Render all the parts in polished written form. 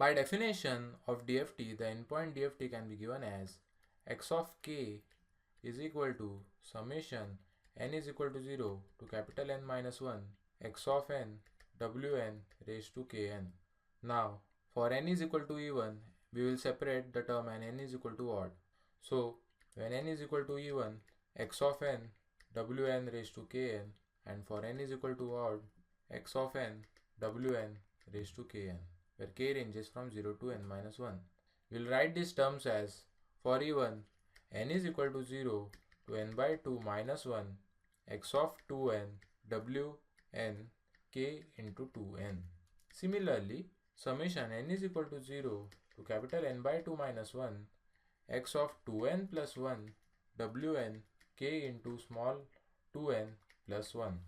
By definition of DFT, the endpoint DFT can be given as x of k is equal to summation n is equal to 0 to capital N minus 1 x of n wn raised to kn. Now, for n is equal to even, we will separate the term and n is equal to odd. So, when n is equal to even, x of n wn raised to kn, and for n is equal to odd, x of n wn raised to kn, where k ranges from 0 to n minus 1. We will write these terms as, for even, n is equal to 0 to n by 2 minus 1 x of 2n wn k into 2n. Similarly, summation n is equal to 0 to capital N by 2 minus 1 x of 2n plus 1 wn k into small 2n plus 1.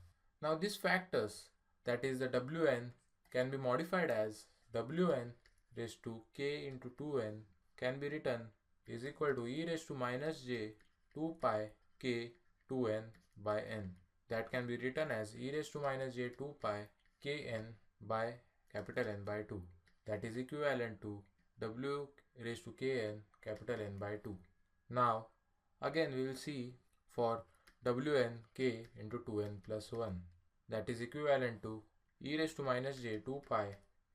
Now these factors, that is the wn, can be modified as wn raised to k into 2n can be written is equal to e raised to minus j 2 pi k 2n by n. That can be written as e raised to minus j 2 pi kn by capital N by 2. That is equivalent to w raised to kn capital N by 2. Now again we will see for wn k into 2n plus 1. That is equivalent to e raised to minus j 2 pi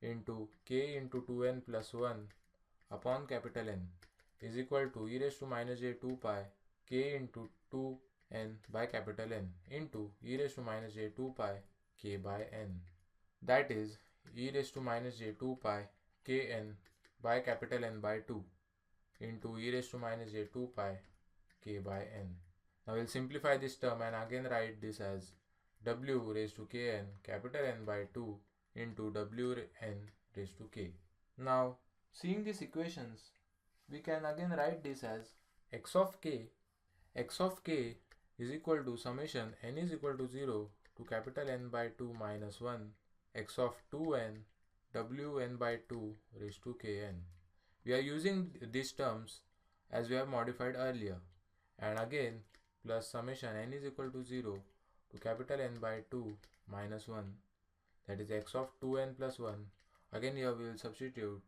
into k into 2n plus 1 upon capital N is equal to e raised to minus j 2 pi k into 2n by capital N into e raised to minus j 2 pi k by n. That is e raised to minus j 2 pi kn by capital N by 2 into e raised to minus j 2 pi k by n. Now we'll simplify this term and again write this as w raised to kn capital N by 2 into wn raised to k. Now seeing these equations, we can again write this as x of k is equal to summation n is equal to 0 to capital N by 2 minus 1 x of 2n wn by 2 raised to kn. We are using these terms as we have modified earlier, and again plus summation n is equal to 0 to capital N by 2 minus 1, that is x of 2n plus 1. Again here we will substitute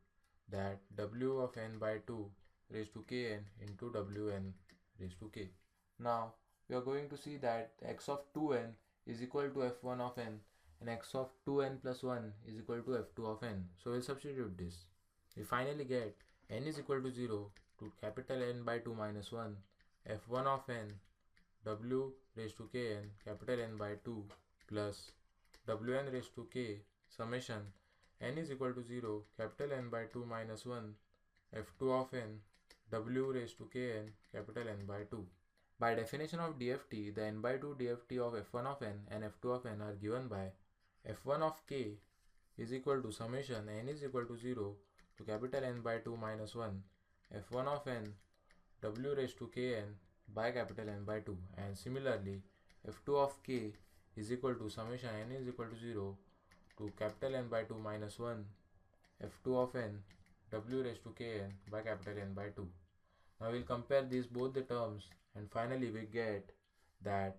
that w of n by 2 raised to kn into wn raised to k. Now we are going to see that x of 2n is equal to f1 of n and x of 2n plus 1 is equal to f2 of n. So we will substitute this. We finally get n is equal to 0 to capital N by 2 minus 1 f1 of n w raised to kn capital N by 2 plus wn raised to k summation n is equal to 0 capital N by 2 minus 1 f2 of n w raised to kn capital N by 2. By definition of DFT, the n by 2 DFT of f1 of n and f2 of n are given by f1 of k is equal to summation n is equal to 0 to capital N by 2 minus 1 f1 of n w raised to kn by capital N by 2, and similarly f2 of k is equal to summation n is equal to 0 to capital N by 2 minus 1 f2 of n w raised to kn by capital N by 2. Now we will compare these both the terms, and finally we get that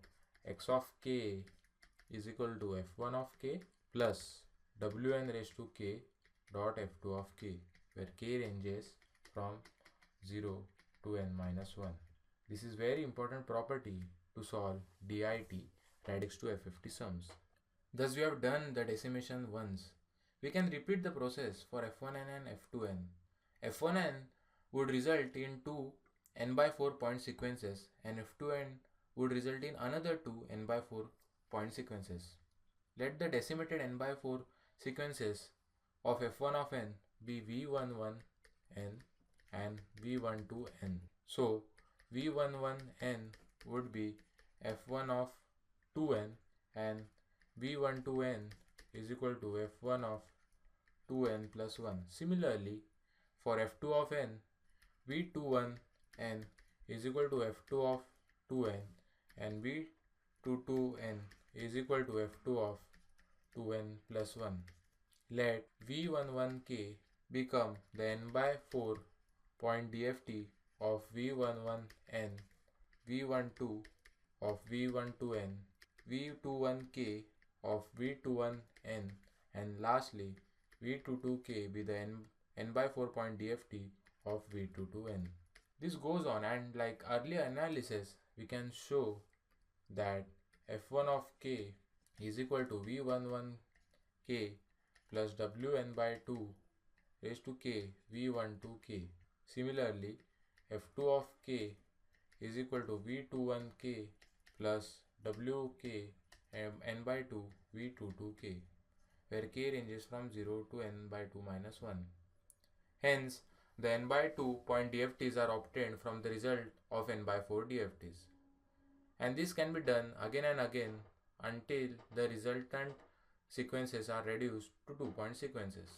x of k is equal to f1 of k plus wn raised to k dot f2 of k, where k ranges from 0 to n minus 1. This is very important property to solve DIT, Radix to FFT sums. Thus we have done the decimation once. We can repeat the process for f1n and f2n. f1n would result in two n by 4 point sequences, and f2n would result in another two n by 4 point sequences. Let the decimated n by 4 sequences of f1 of n be v11n and v12n. So v11n would be f1 of 2n and v12n is equal to f1 of 2n plus 1. Similarly, for f2 of n, v21n is equal to f2 of 2n and v22n is equal to f2 of 2n plus 1. Let v11k become the n by 4 point DFT of v11n, v12 of v12n, v21k of v21n, and lastly v22k be the n n by 4 point DFT of V2 to n. This goes on, and like earlier analysis, we can show that f1 of k is equal to v11k plus wn by 2 raised to k v12k. Similarly, f2 of k is equal to v21k plus wk n by 2 v22k, where k ranges from 0 to n by 2 minus 1. Hence, the n by 2 point DFTs are obtained from the result of n by 4 DFTs. And this can be done again and again until the resultant sequences are reduced to 2-point sequences.